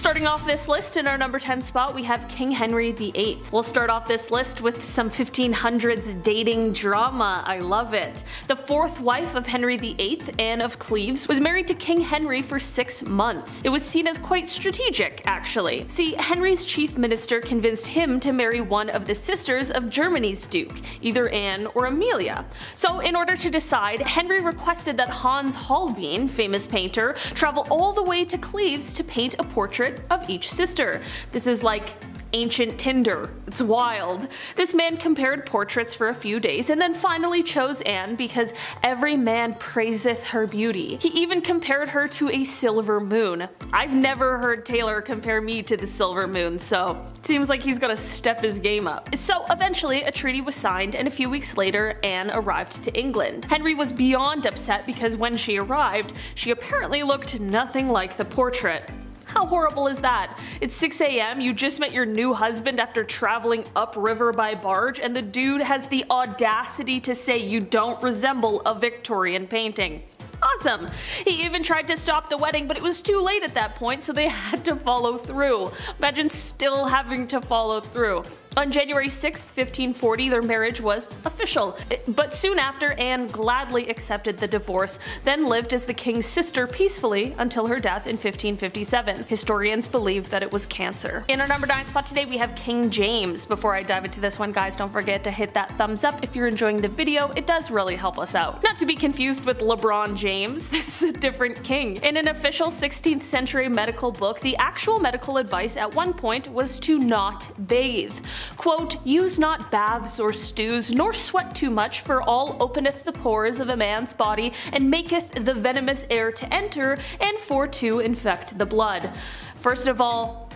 Starting off this list, in our number 10 spot we have King Henry VIII. We'll start off this list with some 1500s dating drama. I love it. The fourth wife of Henry VIII, Anne of Cleves, was married to King Henry for 6 months. It was seen as quite strategic, actually. See, Henry's chief minister convinced him to marry one of the sisters of Germany's duke, either Anne or Amelia. So in order to decide, Henry requested that Hans Holbein, famous painter, travel all the way to Cleves to paint a portrait of each sister. This is like ancient Tinder. It's wild. This man compared portraits for a few days and then finally chose Anne because every man praiseth her beauty. He even compared her to a silver moon. I've never heard Taylor compare me to the silver moon, so it seems like he's gonna step his game up. So eventually a treaty was signed, and a few weeks later Anne arrived to England. Henry was beyond upset because when she arrived, she apparently looked nothing like the portrait. How horrible is that? It's 6 AM, you just met your new husband after traveling upriver by barge, and the dude has the audacity to say you don't resemble a Victorian painting. Awesome! He even tried to stop the wedding, but it was too late at that point, so they had to follow through. Imagine still having to follow through. On January 6, 1540, their marriage was official, but soon after Anne gladly accepted the divorce, then lived as the king's sister peacefully until her death in 1557. Historians believe that it was cancer. In our number 9 spot today we have King James. Before I dive into this one, guys, don't forget to hit that thumbs up if you're enjoying the video. It does really help us out. Not to be confused with LeBron James, this is a different king. In an official 16th century medical book, the actual medical advice at one point was to not bathe. Quote, "Use not baths or stews, nor sweat too much, for all openeth the pores of a man's body, and maketh the venomous air to enter, and for to infect the blood." First of all,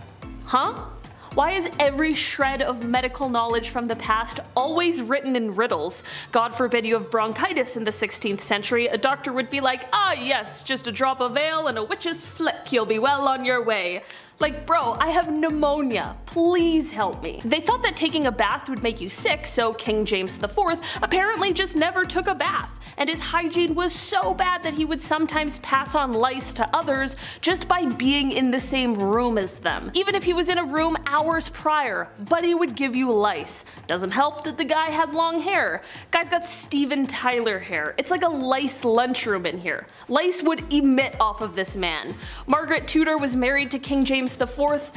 why is every shred of medical knowledge from the past always written in riddles? God forbid you have bronchitis in the 16th century, a doctor would be like, "Ah yes, just a drop of ale and a witch's flick, you'll be well on your way." Like, bro, I have pneumonia, please help me. They thought that taking a bath would make you sick, so King James IV apparently just never took a bath, and his hygiene was so bad that he would sometimes pass on lice to others just by being in the same room as them. Even if he was in a room hours prior, but he would give you lice. Doesn't help that the guy had long hair. Guy's got Steven Tyler hair. It's like a lice lunchroom in here. Lice would emit off of this man. Margaret Tudor was married to King James IV.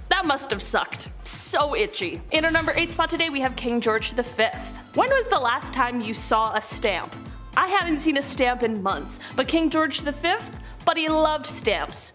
That must have sucked. So itchy. In our number 8 spot today we have King George V. When was the last time you saw a stamp? I haven't seen a stamp in months, but King George V? But he loved stamps.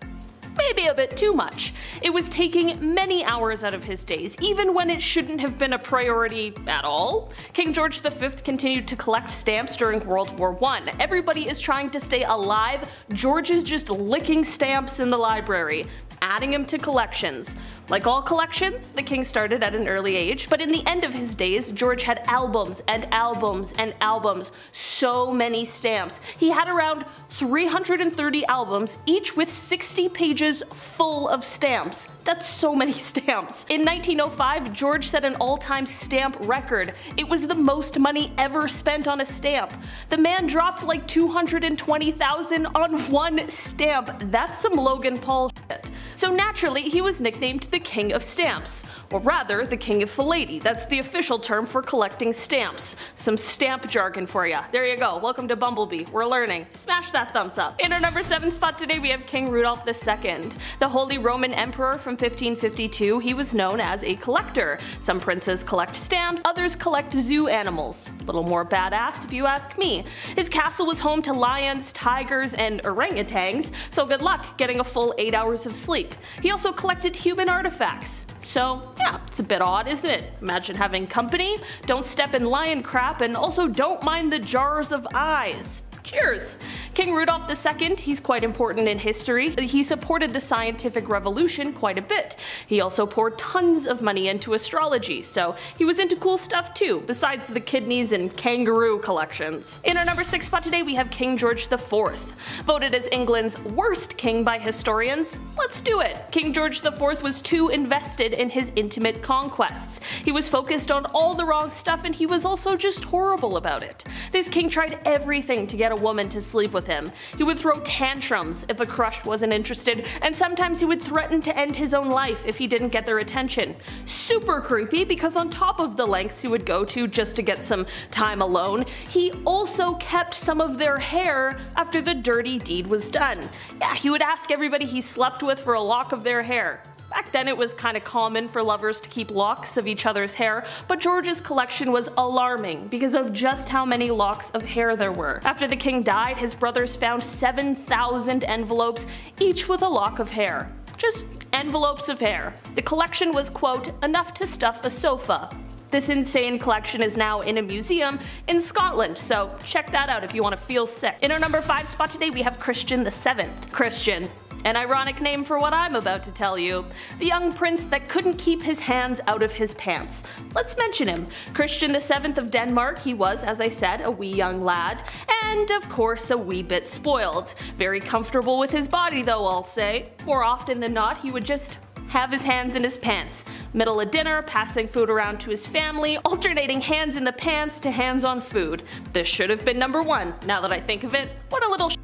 Maybe a bit too much. It was taking many hours out of his days, even when it shouldn't have been a priority at all. King George V continued to collect stamps during World War I. Everybody is trying to stay alive. George is just licking stamps in the library, adding them to collections. Like all collections, the king started at an early age, but in the end of his days, George had albums and albums and albums. So many stamps. He had around 330 albums, each with 60 pages full of stamps. That's so many stamps. In 1905, George set an all-time stamp record. It was the most money ever spent on a stamp. The man dropped like 220,000 on one stamp. That's some Logan Paul shit. So naturally, he was nicknamed the King of Stamps, or rather, the King of Philately. That's the official term for collecting stamps. Some stamp jargon for ya. There you go. Welcome to Bumblebee. We're learning. Smash that thumbs up. In our number 7 spot today, we have King Rudolph II. The Holy Roman Emperor from 1552, he was known as a collector. Some princes collect stamps, others collect zoo animals. A little more badass if you ask me. His castle was home to lions, tigers, and orangutans, so good luck getting a full 8 hours of sleep. He also collected human artifacts. So yeah, it's a bit odd, isn't it? Imagine having company, don't step in lion crap, and also don't mind the jars of eyes. Cheers! King Rudolph II, he's quite important in history. He supported the scientific revolution quite a bit. He also poured tons of money into astrology, so he was into cool stuff too, besides the kidneys and kangaroo collections. In our number 6 spot today we have King George IV. Voted as England's worst king by historians, let's do it! King George IV was too invested in his intimate conquests. He was focused on all the wrong stuff, and he was also just horrible about it. This king tried everything to get a woman to sleep with him. He would throw tantrums if a crush wasn't interested, and sometimes he would threaten to end his own life if he didn't get their attention. Super creepy, because on top of the lengths he would go to just to get some time alone, he also kept some of their hair after the dirty deed was done. Yeah, he would ask everybody he slept with for a lock of their hair. Back then it was kinda common for lovers to keep locks of each other's hair, but George's collection was alarming because of just how many locks of hair there were. After the king died, his brothers found 7,000 envelopes, each with a lock of hair. Just envelopes of hair. The collection was, quote, enough to stuff a sofa. This insane collection is now in a museum in Scotland, so check that out if you want to feel sick. In our number 5 spot today we have Christian VII. Christian. An ironic name for what I'm about to tell you. The young prince that couldn't keep his hands out of his pants. Let's mention him. Christian VII of Denmark, he was, as I said, a wee young lad, and of course a wee bit spoiled. Very comfortable with his body though, I'll say. More often than not, he would just have his hands in his pants. Middle of dinner, passing food around to his family, alternating hands in the pants to hands on food. This should have been number 1, now that I think of it. What a little shit.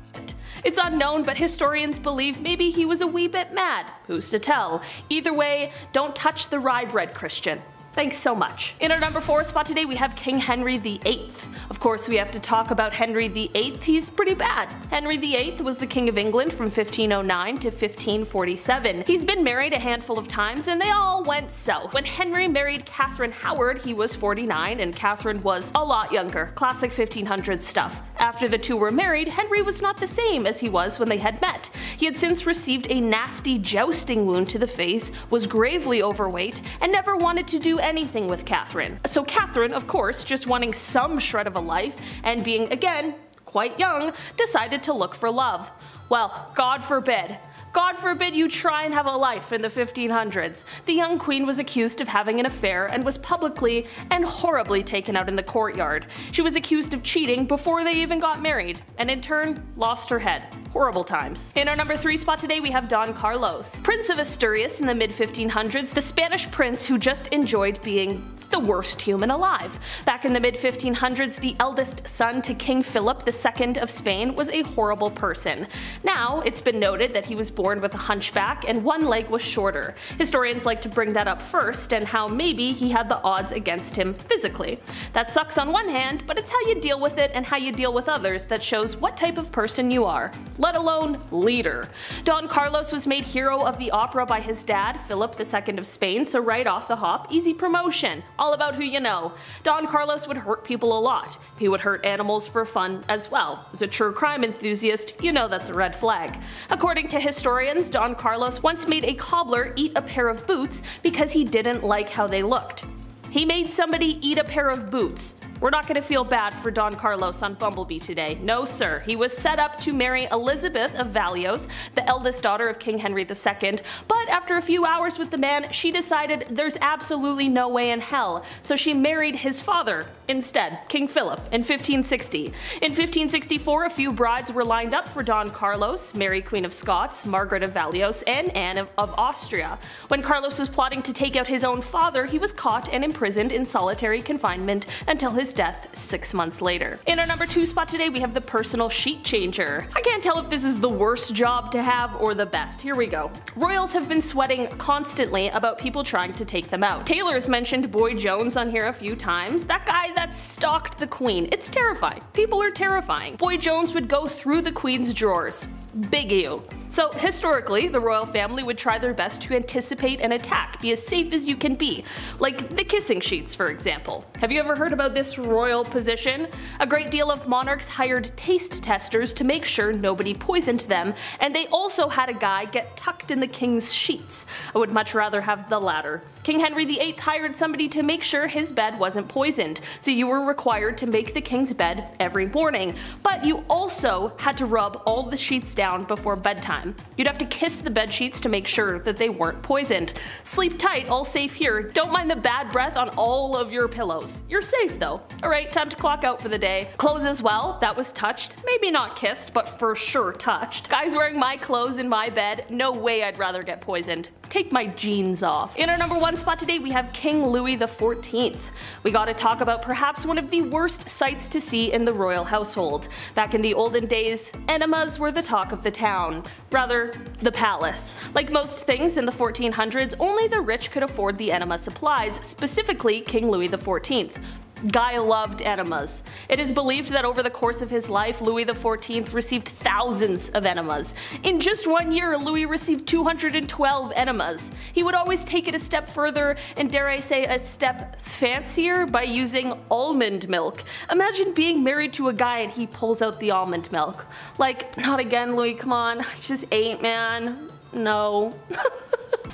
It's unknown, but historians believe maybe he was a wee bit mad. Who's to tell? Either way, don't touch the rye bread, Christian. Thanks so much. In our number 4 spot today we have King Henry VIII. Of course we have to talk about Henry VIII, he's pretty bad. Henry VIII was the King of England from 1509 to 1547. He's been married a handful of times and they all went south. When Henry married Catherine Howard, he was 49 and Catherine was a lot younger. Classic 1500s stuff. After the two were married, Henry was not the same as he was when they had met. He had since received a nasty jousting wound to the face, was gravely overweight, and never wanted to do anything with Catherine. So Catherine, of course, just wanting some shred of a life, and being, again, quite young, decided to look for love. Well, God forbid. God forbid you try and have a life in the 1500s. The young queen was accused of having an affair and was publicly and horribly taken out in the courtyard. She was accused of cheating before they even got married, and in turn, lost her head. Horrible times. In our number 3 spot today we have Don Carlos. Prince of Asturias in the mid-1500s, the Spanish prince who just enjoyed being the worst human alive. Back in the mid-1500s, the eldest son to King Philip II of Spain was a horrible person. Now, it's been noted that he was born with a hunchback and one leg was shorter. Historians like to bring that up first, and how maybe he had the odds against him physically. That sucks on one hand, but it's how you deal with it and how you deal with others that shows what type of person you are, let alone leader. Don Carlos was made hero of the opera by his dad, Philip II of Spain, so right off the hop, easy promotion. All about who you know. Don Carlos would hurt people a lot. He would hurt animals for fun as well. As a true crime enthusiast, you know that's a red flag. According to historians, Don Carlos once made a cobbler eat a pair of boots because he didn't like how they looked. He made somebody eat a pair of boots. We're not gonna feel bad for Don Carlos on Bumblebee today. No sir, he was set up to marry Elizabeth of Valios, the eldest daughter of King Henry II, but after a few hours with the man, she decided there's absolutely no way in hell, so she married his father instead, King Philip, in 1560. In 1564, a few brides were lined up for Don Carlos, Mary Queen of Scots, Margaret of Valios, and Anne of Austria. When Carlos was plotting to take out his own father, he was caught and imprisoned in solitary confinement until his death 6 months later. In our number 2 spot today we have the personal sheet changer. I can't tell if this is the worst job to have or the best. Here we go. Royals have been sweating constantly about people trying to take them out. Taylor's mentioned Boy Jones on here a few times. That guy that stalked the queen. It's terrifying. People are terrifying. Boy Jones would go through the queen's drawers. Big ew. So historically, the royal family would try their best to anticipate an attack, be as safe as you can be, like the kissing sheets for example. Have you ever heard about this royal position? A great deal of monarchs hired taste testers to make sure nobody poisoned them, and they also had a guy get tucked in the king's sheets. I would much rather have the latter. King Henry VIII hired somebody to make sure his bed wasn't poisoned, so you were required to make the king's bed every morning, but you also had to rub all the sheets down before bedtime. time. You'd have to kiss the bed sheets to make sure that they weren't poisoned. Sleep tight, all safe here. Don't mind the bad breath on all of your pillows. You're safe though. Alright, time to clock out for the day. Clothes as well, that was touched. Maybe not kissed, but for sure touched. Guys wearing my clothes in my bed, no way I'd rather get poisoned. Take my jeans off. In our number 1 spot today, we have King Louis XIV. We gotta talk about perhaps one of the worst sights to see in the royal household. Back in the olden days, enemas were the talk of the town. Rather, the palace. Like most things in the 1400s, only the rich could afford the enema supplies, specifically King Louis XIV. Guy loved enemas. It is believed that over the course of his life, Louis XIV received thousands of enemas. In just 1 year, Louis received 212 enemas. He would always take it a step further, and dare I say a step fancier, by using almond milk. Imagine being married to a guy and he pulls out the almond milk. Like, not again, Louis, come on. I just ate, man. No.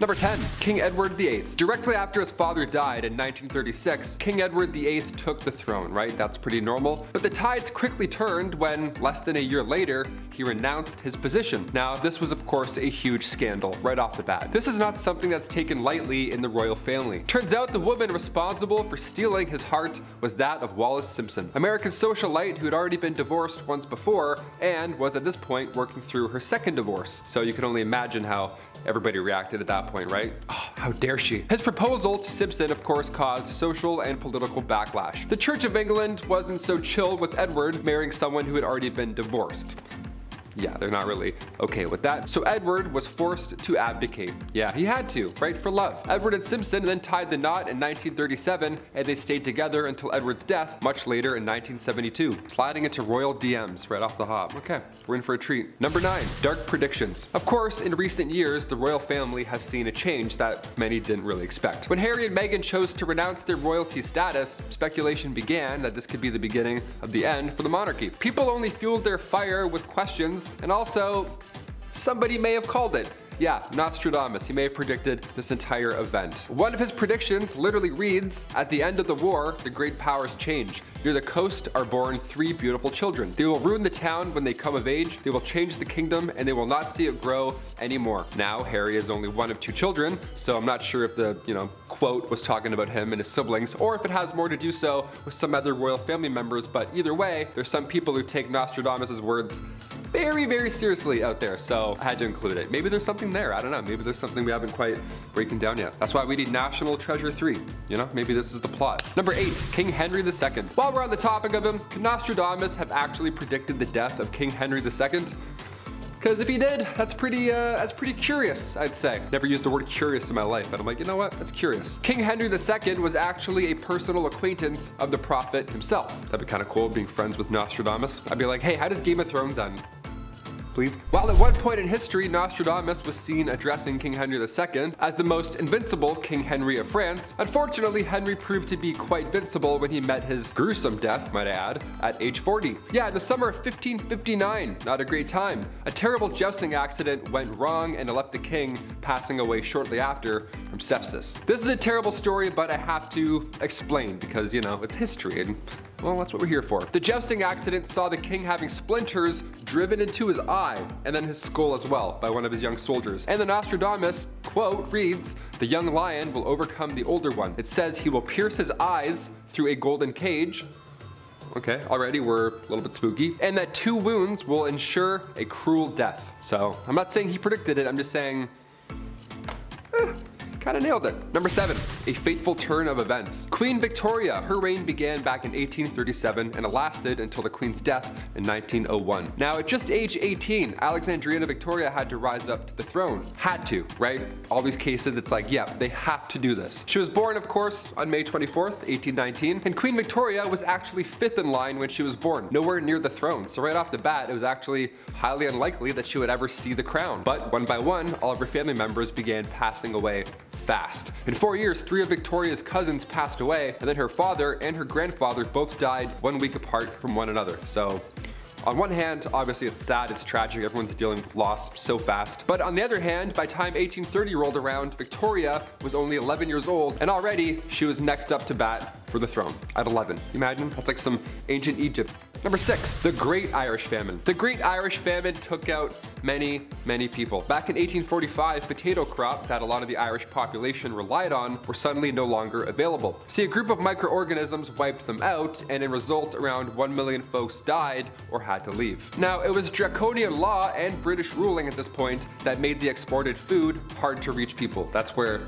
Number 10. King Edward VIII. Directly after his father died in 1936, King Edward VIII took the throne, right? That's pretty normal. But the tides quickly turned when, less than a year later, he renounced his position. Now, this was of course a huge scandal right off the bat. This is not something that's taken lightly in the royal family. Turns out the woman responsible for stealing his heart was that of Wallis Simpson, America's socialite who had already been divorced once before and was at this point working through her second divorce. So you can only imagine how everybody reacted at that point, right? Oh, how dare she? His proposal to Simpson, of course, caused social and political backlash. The Church of England wasn't so chill with Edward marrying someone who had already been divorced. Yeah, they're not really okay with that. So Edward was forced to abdicate. Yeah, he had to, right, for love. Edward and Simpson then tied the knot in 1937, and they stayed together until Edward's death much later in 1972. Sliding into royal DMs right off the hop. Okay, we're in for a treat. Number 9, dark predictions. Of course, in recent years, the royal family has seen a change that many didn't really expect. When Harry and Meghan chose to renounce their royalty status, speculation began that this could be the beginning of the end for the monarchy. People only fueled their fire with questions, and also, somebody may have called it. Yeah, Nostradamus, he may have predicted this entire event. One of his predictions literally reads, "At the end of the war, the great powers change. Near the coast are born 3 beautiful children. They will ruin the town when they come of age, they will change the kingdom, and they will not see it grow anymore." Now, Harry is only one of 2 children, so I'm not sure if the, quote was talking about him and his siblings, or if it has more to do so with some other royal family members, but either way, there's some people who take Nostradamus' words very, very seriously out there, so I had to include it. Maybe there's something there, I don't know, maybe there's something we haven't quite breaking down yet. That's why we need National Treasure 3, maybe this is the plot. Number 8, King Henry II. While we're on the topic of him, could Nostradamus have actually predicted the death of King Henry II? Because if he did, that's pretty curious, I'd say. Never used the word curious in my life, but I'm like, you know what, that's curious. King Henry II was actually a personal acquaintance of the prophet himself. That'd be kind of cool, being friends with Nostradamus. I'd be like, hey, how does Game of Thrones end? Please. While at one point in history, Nostradamus was seen addressing King Henry II as the most invincible King Henry of France, unfortunately Henry proved to be quite vincible when he met his gruesome death, might I add, at age 40. Yeah, in the summer of 1559, not a great time. A terrible jousting accident went wrong and it left the king passing away shortly after from sepsis. This is a terrible story, but I have to explain because, it's history and, well, that's what we're here for. The jousting accident saw the king having splinters driven into his eye and then his skull as well by one of his young soldiers. And the Nostradamus quote reads, "The young lion will overcome the older one. It says he will pierce his eyes through a golden cage." Okay, already we're a little bit spooky. "And that 2 wounds will ensure a cruel death." So I'm not saying he predicted it, I'm just saying, kind of nailed it. Number 7, a fateful turn of events. Queen Victoria, her reign began back in 1837 and it lasted until the Queen's death in 1901. Now at just age 18, Alexandrina Victoria had to rise up to the throne. Had to, right? All these cases, it's like, yeah, they have to do this. She was born, of course, on May 24th, 1819, and Queen Victoria was actually 5th in line when she was born, nowhere near the throne. So right off the bat, it was actually highly unlikely that she would ever see the crown. But one by one, all of her family members began passing away fast. In 4 years, 3 of Victoria's cousins passed away, and then her father and her grandfather both died 1 week apart from one another. So on one hand, obviously it's sad, it's tragic, everyone's dealing with loss so fast. But on the other hand, by time 1830 rolled around, Victoria was only 11 years old, and already she was next up to bat for the throne at 11. Imagine, that's like some ancient Egypt. Number 6, the Great Irish Famine. The Great Irish Famine took out many, many people. Back in 1845, potato crop that a lot of the Irish population relied on were suddenly no longer available. See, a group of microorganisms wiped them out, and in result, around 1 million folks died or had to leave. Now, it was draconian law and British ruling at this point that made the exported food hard to reach people. That's where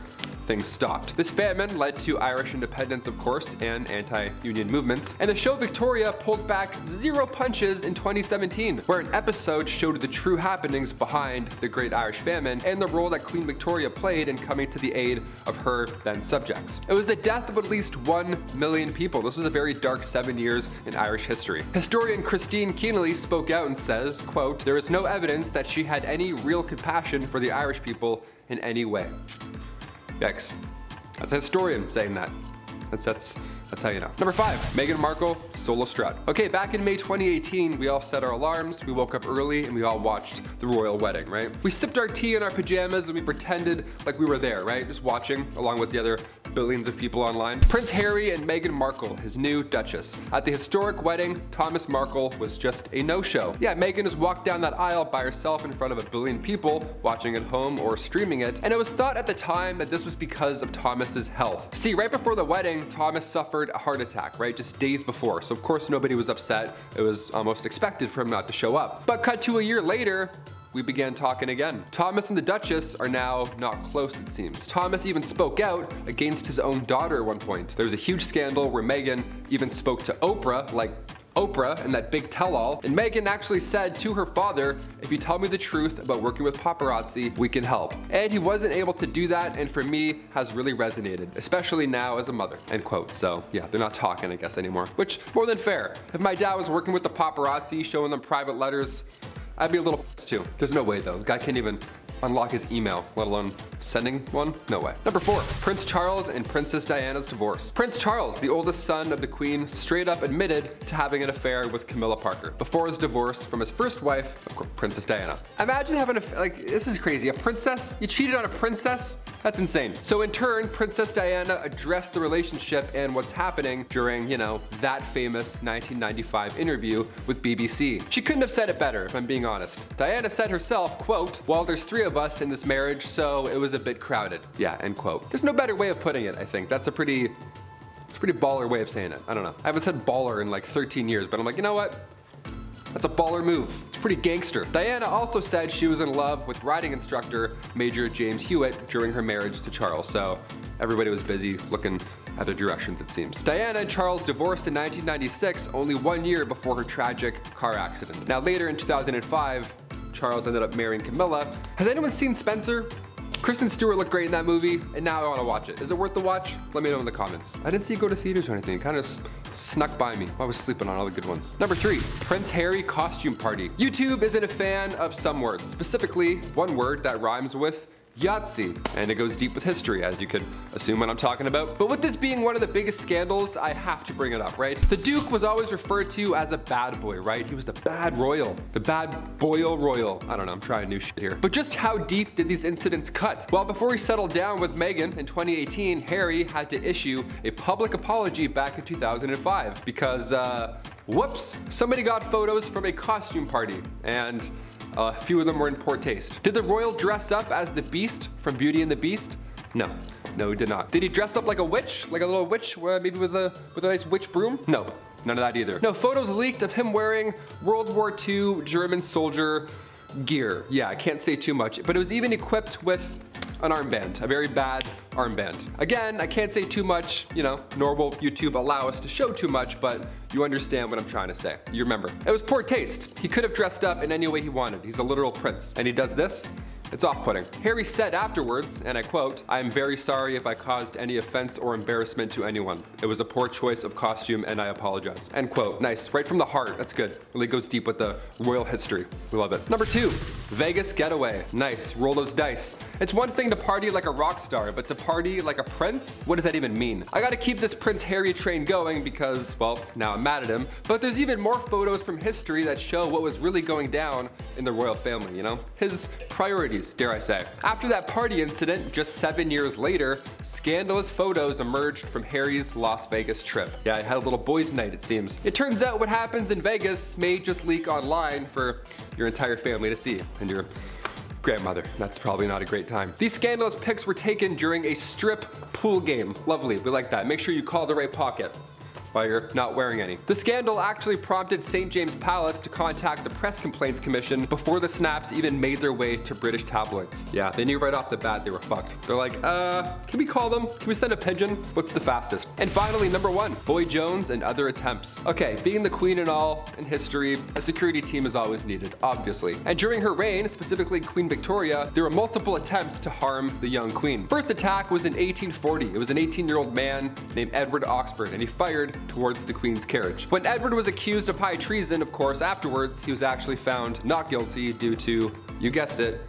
things stopped. This famine led to Irish independence, of course, and anti-union movements, and the show Victoria pulled back 0 punches in 2017, where an episode showed the true happenings behind the Great Irish Famine and the role that Queen Victoria played in coming to the aid of her then subjects. It was the death of at least 1 million people. This was a very dark 7 years in Irish history. Historian Christine Keneally spoke out and says, quote, "There is no evidence that she had any real compassion for the Irish people in any way." Yikes. That's a historian saying that. That's how you know. Number 5, Meghan Markle, solo strut. Okay, back in May 2018, we all set our alarms, we woke up early, and we all watched the royal wedding, right? We sipped our tea in our pajamas and we pretended like we were there, right? Just watching, along with the other billions of people online. Prince Harry and Meghan Markle, his new Duchess. At the historic wedding, Thomas Markle was just a no-show. Yeah, Meghan just walked down that aisle by herself in front of 1 billion people watching at home or streaming it, and it was thought at the time that this was because of Thomas's health. See, right before the wedding, Thomas suffered a heart attack, right? Just days before. So of course nobody was upset. It was almost expected for him not to show up. But cut to a year later, we began talking again. Thomas and the Duchess are now not close, it seems. Thomas even spoke out against his own daughter at one point. There was a huge scandal where Meghan even spoke to Oprah, like Oprah and that big tell-all, and Meghan actually said to her father, "If you tell me the truth about working with paparazzi, we can help." And he wasn't able to do that, and for me, has really resonated, especially now as a mother, end quote. So yeah, they're not talking, I guess, anymore, which more than fair. If my dad was working with the paparazzi, showing them private letters, I'd be a little pissed too. There's no way though, the guy can't even unlock his email, let alone sending one? No way. Number 4, Prince Charles and Princess Diana's divorce. Prince Charles, the oldest son of the Queen, straight up admitted to having an affair with Camilla Parker before his divorce from his first wife, of course, Princess Diana. Imagine having this is crazy. A princess? You cheated on a princess? That's insane. So in turn, Princess Diana addressed the relationship and what's happening during, you know, that famous 1995 interview with BBC. She couldn't have said it better, if I'm being honest. Diana said herself, quote, "Well, there's 3 of us in this marriage, so it was a bit crowded." Yeah, end quote. There's no better way of putting it, I think. It's a pretty baller way of saying it. I don't know. I haven't said baller in like 13 years, but I'm like, you know what? That's a baller move. It's pretty gangster. Diana also said she was in love with riding instructor Major James Hewitt during her marriage to Charles, so everybody was busy looking other directions, it seems. Diana and Charles divorced in 1996, only 1 year before her tragic car accident. Now later in 2005, Charles ended up marrying Camilla. Has anyone seen Spencer? Kristen Stewart looked great in that movie, and now I want to watch it. Is it worth the watch? Let me know in the comments. I didn't see it go to theaters or anything. It kind of snuck by me. I was sleeping on all the good ones. Number 3, Prince Harry costume party. YouTube isn't a fan of some words, specifically one word that rhymes with Yahtzee, and it goes deep with history, as you could assume what I'm talking about. But with this being one of the biggest scandals, I have to bring it up, right? The Duke was always referred to as a bad boy, right? He was the bad royal, the bad boyle royal. I don't know, I'm trying new shit here. But just how deep did these incidents cut? Well, before he settled down with Meghan in 2018, Harry had to issue a public apology back in 2005 because, whoops, somebody got photos from a costume party, and a few of them were in poor taste. Did the royal dress up as the Beast from Beauty and the Beast? No. No, he did not. Did he dress up like a witch? Like a little witch, maybe with a nice witch broom? No. None of that either. No, photos leaked of him wearing World War II German soldier gear. Yeah, I can't say too much, but it was even equipped with an armband, a very bad armband. Again, I can't say too much, you know, nor will YouTube allow us to show too much, but you understand what I'm trying to say. You remember. It was poor taste. He could have dressed up in any way he wanted. He's a literal prince. And he does this? It's off-putting. Harry said afterwards, and I quote, "I am very sorry if I caused any offense or embarrassment to anyone. It was a poor choice of costume and I apologize." End quote. Nice. Right from the heart. That's good. Really goes deep with the royal history. We love it. Number 2, Vegas Getaway. Nice. Roll those dice. It's one thing to party like a rock star, but to party like a prince? What does that even mean? I gotta keep this Prince Harry train going because, well, now I'm mad at him, but there's even more photos from history that show what was really going down in the royal family, you know? His priorities 30s, dare I say. After that party incident, just 7 years later, scandalous photos emerged from Harry's Las Vegas trip. Yeah, he had a little boys' night, it seems. It turns out what happens in Vegas may just leak online for your entire family to see, and your grandmother. That's probably not a great time. These scandalous pics were taken during a strip pool game. Lovely, we like that. Make sure you call the right pocket while you're not wearing any. The scandal actually prompted St. James Palace to contact the Press Complaints Commission before the snaps even made their way to British tabloids. Yeah, they knew right off the bat they were fucked. They're like, can we call them? Can we send a pigeon? What's the fastest? And finally, number 1, Boy Jones and other attempts. Okay, being the queen and all in history, a security team is always needed, obviously. And during her reign, specifically Queen Victoria, there were multiple attempts to harm the young queen. First attack was in 1840. It was an 18-year-old man named Edward Oxford, and he fired towards the Queen's carriage. When Edward was accused of high treason, of course, afterwards, he was actually found not guilty due to, you guessed it,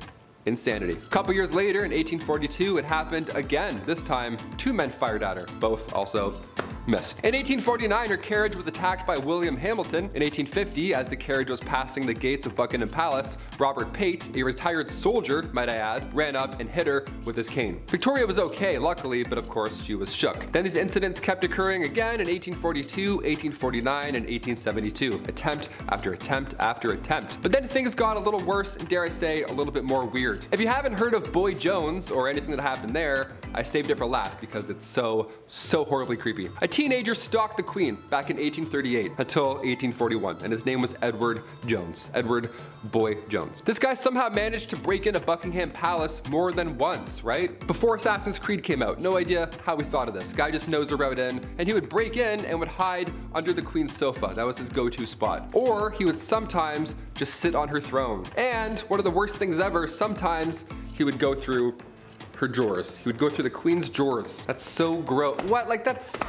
insanity. A couple years later, in 1842, it happened again. This time, 2 men fired at her, both also missed. In 1849, her carriage was attacked by William Hamilton. In 1850, as the carriage was passing the gates of Buckingham Palace, Robert Pate, a retired soldier, might I add, ran up and hit her with his cane. Victoria was okay, luckily, but of course she was shook. Then these incidents kept occurring again in 1842, 1849, and 1872. Attempt after attempt after attempt. But then things got a little worse and, dare I say, a little bit more weird. If you haven't heard of Boy Jones or anything that happened there, I saved it for last because it's so horribly creepy. A teenager stalked the Queen back in 1838 until 1841, and his name was Edward Jones. Edward Boy Jones. This guy somehow managed to break into Buckingham Palace more than once, right? Before Assassin's Creed came out, no idea how we thought of this. Guy just knows a route in, and he would break in and would hide under the Queen's sofa. That was his go-to spot. Or he would sometimes just sit on her throne. And one of the worst things ever, sometimes he would go through her drawers. He would go through the Queen's drawers. That's so gross. What? Like that's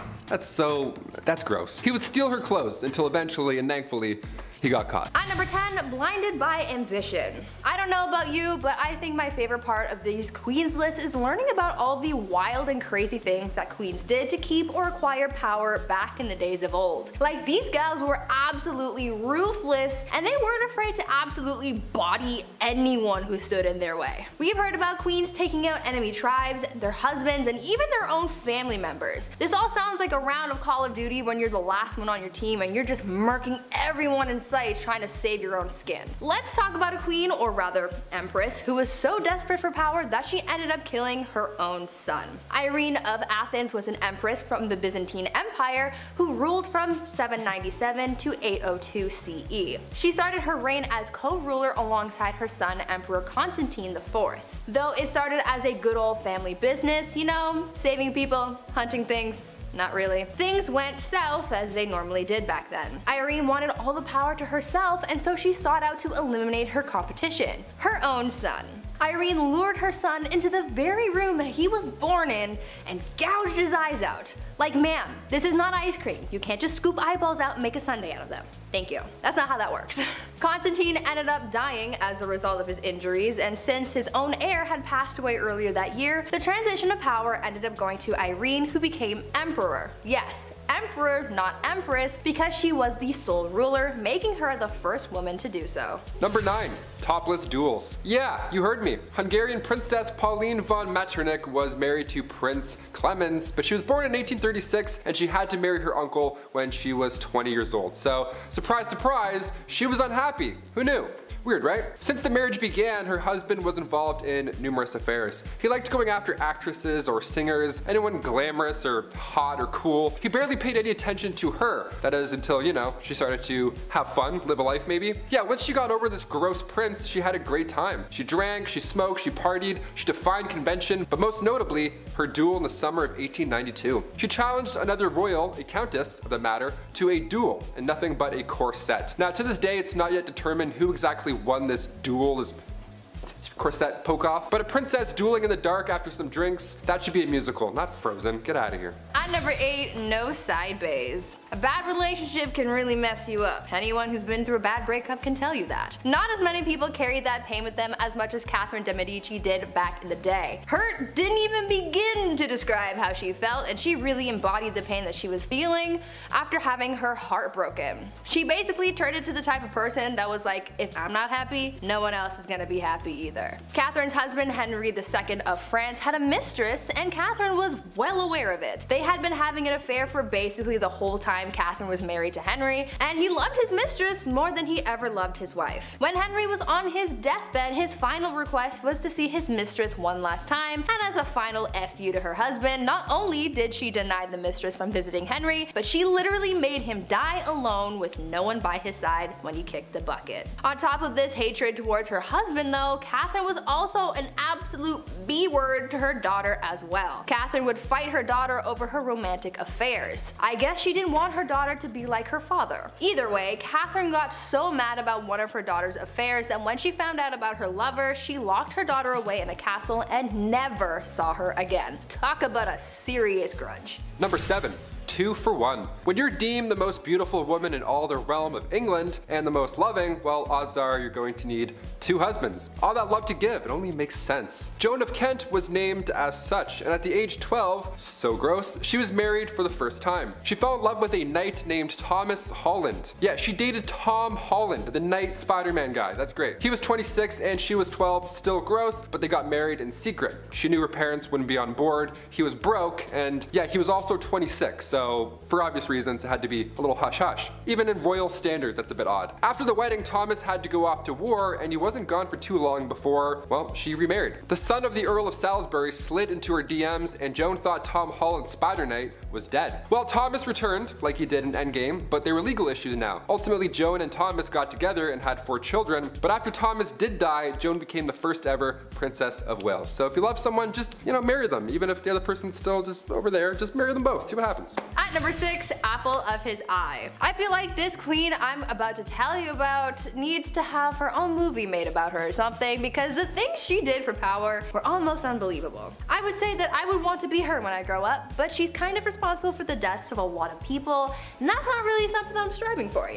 gross. He would steal her clothes until eventually, and thankfully, he got caught. At number 10, blinded by ambition. I don't know about you, but I think my favorite part of these queens lists is learning about all the wild and crazy things that queens did to keep or acquire power back in the days of old. Like, these gals were absolutely ruthless, and they weren't afraid to absolutely body anyone who stood in their way. We've heard about queens taking out enemy tribes, their husbands, and even their own family members. This all sounds like a round of Call of Duty when you're the last one on your team and you're just murking everyone in sight trying to save your own skin. Let's talk about a queen, or rather empress, who was so desperate for power that she ended up killing her own son. Irene of Athens was an empress from the Byzantine Empire who ruled from 797 to 802 CE. She started her reign as co-ruler alongside her son, Emperor Constantine IV. Though it started as a good old family business, you know, saving people, hunting things. Not really. Things went south as they normally did back then. Irene wanted all the power to herself, and so she sought out to eliminate her competition, her own son. Irene lured her son into the very room that he was born in and gouged his eyes out. Like, ma'am, this is not ice cream. You can't just scoop eyeballs out and make a sundae out of them. Thank you. That's not how that works. Constantine ended up dying as a result of his injuries, and since his own heir had passed away earlier that year, the transition of power ended up going to Irene, who became emperor. Yes, emperor, not empress, because she was the sole ruler, making her the first woman to do so. Number 9. Topless duels. Yeah, you heard me. Hungarian Princess Pauline von Metternich was married to Prince Clemens, but she was born in 1836 and she had to marry her uncle when she was 20 years old. So, surprise, surprise, she was unhappy. Who knew? Weird, right? Since the marriage began, her husband was involved in numerous affairs. He liked going after actresses or singers, anyone glamorous or hot or cool. He barely paid any attention to her. That is until, you know, she started to have fun, live a life maybe. Yeah, once she got over this gross prince, she had a great time. She drank, she smoked, she partied, she defied convention, but most notably, her duel in the summer of 1892. She challenged another royal, a countess of the matter, to a duel in nothing but a corset. Now to this day, it's not yet determined who exactly won this duel, this corset poke-off, but a princess dueling in the dark after some drinks, that should be a musical, not Frozen. Get out of here. At number 8, no side bays. A bad relationship can really mess you up. Anyone who's been through a bad breakup can tell you that. Not as many people carried that pain with them as much as Catherine de Medici did back in the day. Her didn't even begin to describe how she felt, and she really embodied the pain that she was feeling after having her heart broken. She basically turned into the type of person that was like, if I'm not happy, no one else is gonna be happy either. Catherine's husband, Henry II of France, had a mistress, and Catherine was well aware of it. They had been having an affair for basically the whole time Catherine was married to Henry, and he loved his mistress more than he ever loved his wife. When Henry was on his deathbed, his final request was to see his mistress one last time, and as a final F you to her husband, not only did she deny the mistress from visiting Henry, but she literally made him die alone with no one by his side when he kicked the bucket. On top of this hatred towards her husband though, Catherine was also an absolute B-word to her daughter as well. Catherine would fight her daughter over her romantic affairs. I guess she didn't want her daughter to be like her father. Either way, Catherine got so mad about one of her daughter's affairs that when she found out about her lover, she locked her daughter away in a castle and never saw her again. Talk about a serious grudge. Number 7. 2 for 1. When you're deemed the most beautiful woman in all the realm of England and the most loving, well, odds are you're going to need 2 husbands. All that love to give, it only makes sense. Joan of Kent was named as such, and at the age 12, so gross, she was married for the first time. She fell in love with a knight named Thomas Holland. Yeah, she dated Tom Holland, the knight Spider-Man guy. That's great. He was 26 and she was 12, still gross, but they got married in secret. She knew her parents wouldn't be on board. He was broke, and yeah, he was also 26, so for obvious reasons it had to be a little hush-hush. Even in royal standard, that's a bit odd. After the wedding, Thomas had to go off to war, and he wasn't gone for too long before, well, she remarried. The son of the Earl of Salisbury slid into her DMs, and Joan thought Tom Holland's Spider Knight was dead. Well, Thomas returned, like he did in Endgame, but there were legal issues now. Ultimately, Joan and Thomas got together and had 4 children, but after Thomas did die, Joan became the first ever Princess of Wales. So if you love someone, just, marry them. Even if the other person's still just over there, just marry them both, see what happens. At number 6, apple of his eye. I feel like this queen I'm about to tell you about needs to have her own movie made about her or something, because the things she did for power were almost unbelievable. I would say that I would want to be her when I grow up, but she's kind of responsible for the deaths of a lot of people, and that's not really something that I'm striving for,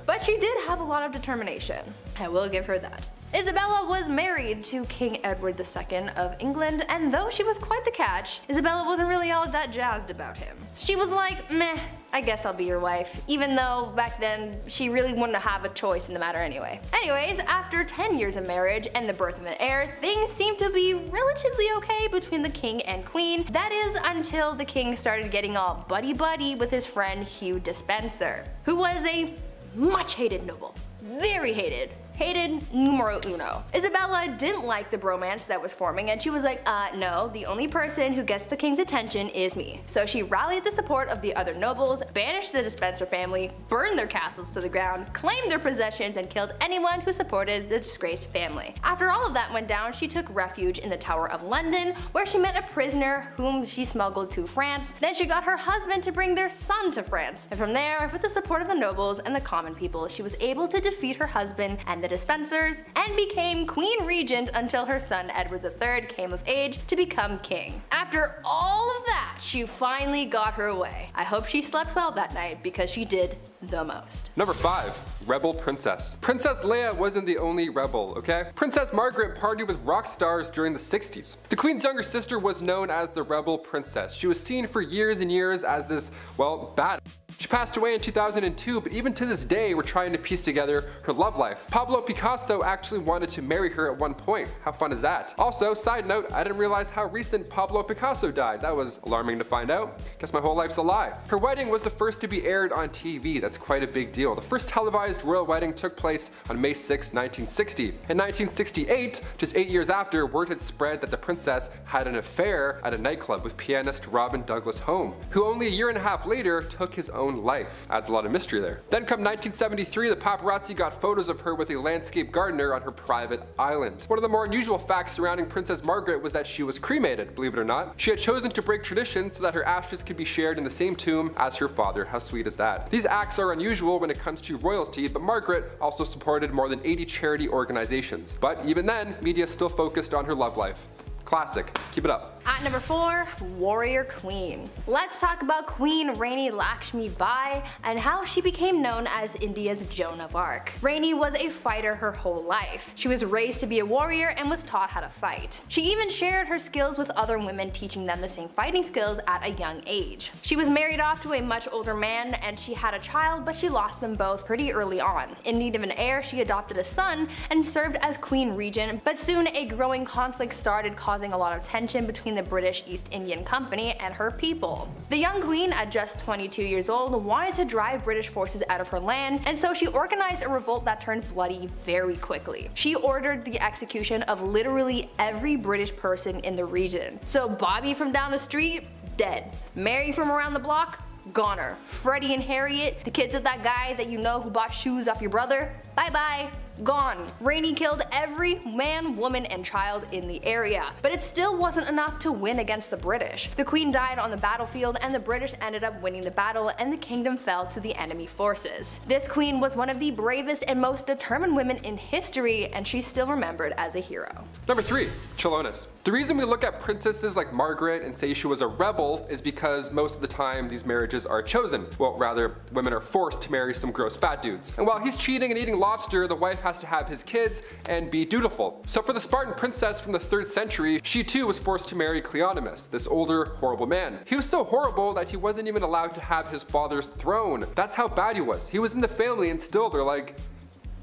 But she did have a lot of determination. I will give her that. Isabella was married to King Edward II of England, and though she was quite the catch, Isabella wasn't really all that jazzed about him. She was like, meh, I guess I'll be your wife, even though back then she really wouldn't have a choice in the matter anyway. Anyways, after 10 years of marriage and the birth of an heir, things seemed to be relatively okay between the king and queen. That is until the king started getting all buddy-buddy with his friend Hugh Despenser, who was a much hated noble. Very hated. Hated numero uno. Isabella didn't like the bromance that was forming, and she was like, no, the only person who gets the king's attention is me. So she rallied the support of the other nobles, banished the Despenser family, burned their castles to the ground, claimed their possessions, and killed anyone who supported the disgraced family. After all of that went down, she took refuge in the Tower of London, where she met a prisoner whom she smuggled to France. Then she got her husband to bring their son to France. And from there, with the support of the nobles and the common people, she was able to defeat her husband and the Despensers, and became Queen Regent until her son Edward III came of age to become king. After all of that, she finally got her way. I hope she slept well that night, because she did the most. Number 5. Rebel Princess. Princess Leia wasn't the only rebel, okay? Princess Margaret partied with rock stars during the 60s. The Queen's younger sister was known as the Rebel Princess. She was seen for years and years as this, well, bad. She passed away in 2002, but even to this day we're trying to piece together her love life. Pablo Picasso actually wanted to marry her at one point. How fun is that? Also, side note, I didn't realize how recent Pablo Picasso died. That was alarming to find out. Guess my whole life's a lie. Her wedding was the first to be aired on TV. That's quite a big deal. The first televised royal wedding took place on May 6, 1960. In 1968, just 8 years after, word had spread that the princess had an affair at a nightclub with pianist Robin Douglas Home, who only a year and a half later took his own life. Adds a lot of mystery there. Then come 1973, the paparazzi got photos of her with a landscape gardener on her private island. One of the more unusual facts surrounding Princess Margaret was that she was cremated, believe it or not. She had chosen to break tradition so that her ashes could be shared in the same tomb as her father. How sweet is that? These acts are unusual when it comes to royalty, but Margaret also supported more than 80 charity organizations. But even then, media still focused on her love life. Classic. Keep it up. At number 4, Warrior Queen. Let's talk about Queen Rani Lakshmi Bai and how she became known as India's Joan of Arc. Rani was a fighter her whole life. She was raised to be a warrior and was taught how to fight. She even shared her skills with other women, teaching them the same fighting skills at a young age. She was married off to a much older man and she had a child, but she lost them both pretty early on. In need of an heir, she adopted a son and served as Queen Regent, but soon a growing conflict started, causing a lot of tension between the British East Indian Company and her people. The young queen, at just 22 years old, wanted to drive British forces out of her land, and so she organized a revolt that turned bloody very quickly. She ordered the execution of literally every British person in the region. So Bobby from down the street, dead. Mary from around the block, goner. Freddie and Harriet, the kids of that guy that you know who bought shoes off your brother, bye bye. Gone. Rani killed every man, woman, and child in the area. But it still wasn't enough to win against the British. The queen died on the battlefield and the British ended up winning the battle and the kingdom fell to the enemy forces. This queen was one of the bravest and most determined women in history, and she's still remembered as a hero. Number 3. Chilonis. The reason we look at princesses like Margaret and say she was a rebel is because most of the time these marriages are chosen. Well, rather, women are forced to marry some gross fat dudes. And while he's cheating and eating lobster, the wife has to have his kids and be dutiful. So for the Spartan princess from the 3rd century, she too was forced to marry Chilonis, this older, horrible man. He was so horrible that he wasn't even allowed to have his father's throne. That's how bad he was. He was in the family and still they're like,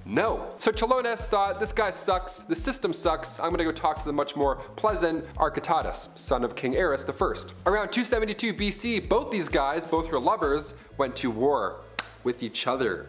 no. So Chilonis thought, this guy sucks, the system sucks, I'm gonna go talk to the much more pleasant Architatus, son of King Ares I. Around 272 BC, both these guys, both her lovers, went to war with each other.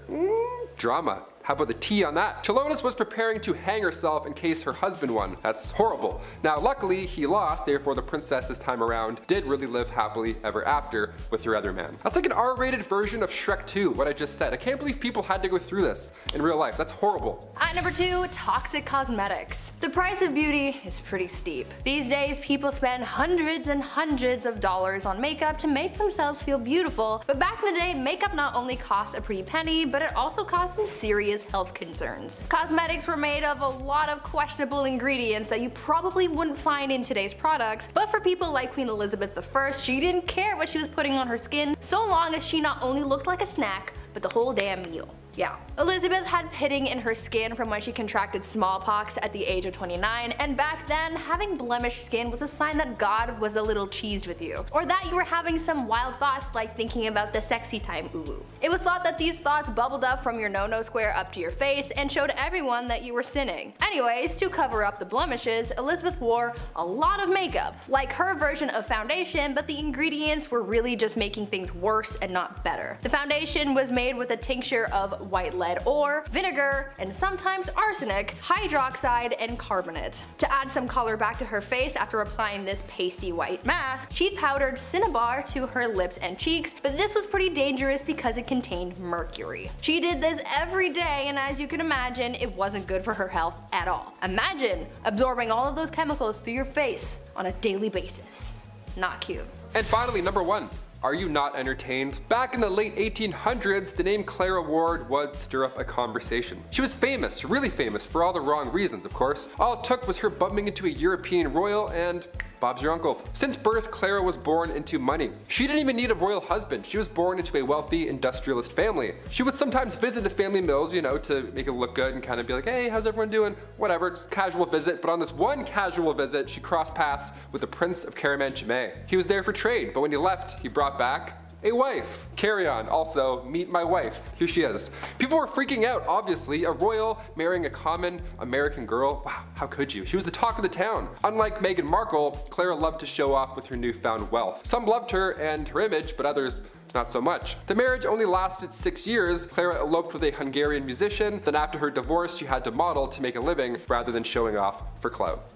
Drama. How about the tea on that? Chilonis was preparing to hang herself in case her husband won. That's horrible. Now luckily he lost, therefore the princess this time around did really live happily ever after with her other man. That's like an R-rated version of Shrek 2, what I just said. I can't believe people had to go through this in real life. That's horrible. At number 2, toxic cosmetics. The price of beauty is pretty steep. These days people spend hundreds and hundreds of dollars on makeup to make themselves feel beautiful, but back in the day makeup not only cost a pretty penny, but it also cost some serious health concerns. Cosmetics were made of a lot of questionable ingredients that you probably wouldn't find in today's products, but for people like Queen Elizabeth I, she didn't care what she was putting on her skin so long as she not only looked like a snack, but the whole damn meal. Yeah. Elizabeth had pitting in her skin from when she contracted smallpox at the age of 29, and back then, having blemished skin was a sign that God was a little cheesed with you, or that you were having some wild thoughts like thinking about the sexy time ooh. It was thought that these thoughts bubbled up from your no-no square up to your face and showed everyone that you were sinning. Anyways, to cover up the blemishes, Elizabeth wore a lot of makeup, like her version of foundation, but the ingredients were really just making things worse and not better. The foundation was made with a tincture of white lead ore, vinegar, and sometimes arsenic, hydroxide, and carbonate. To add some color back to her face after applying this pasty white mask, she'd powdered cinnabar to her lips and cheeks, but this was pretty dangerous because it contained mercury. She did this every day, and as you can imagine, it wasn't good for her health at all. Imagine absorbing all of those chemicals through your face on a daily basis. Not cute. And finally, number 1. Are you not entertained? Back in the late 1800s, the name Clara Ward would stir up a conversation. She was famous, really famous, for all the wrong reasons, of course. All it took was her bumping into a European royal and Bob's your uncle. Since birth, Clara was born into money. She didn't even need a royal husband. She was born into a wealthy industrialist family. She would sometimes visit the family mills, you know, to make it look good and kind of be like, hey, how's everyone doing? Whatever, just casual visit. But on this one casual visit, she crossed paths with the Prince of Caraman-Chimay. He was there for trade, but when he left, he brought back a wife. Carry on. Also, meet my wife. Here she is. People were freaking out, obviously. A royal marrying a common American girl. Wow, how could you? She was the talk of the town. Unlike Meghan Markle, Clara loved to show off with her newfound wealth. Some loved her and her image, but others not so much. The marriage only lasted 6 years. Clara eloped with a Hungarian musician. Then after her divorce, she had to model to make a living rather than showing off for clout.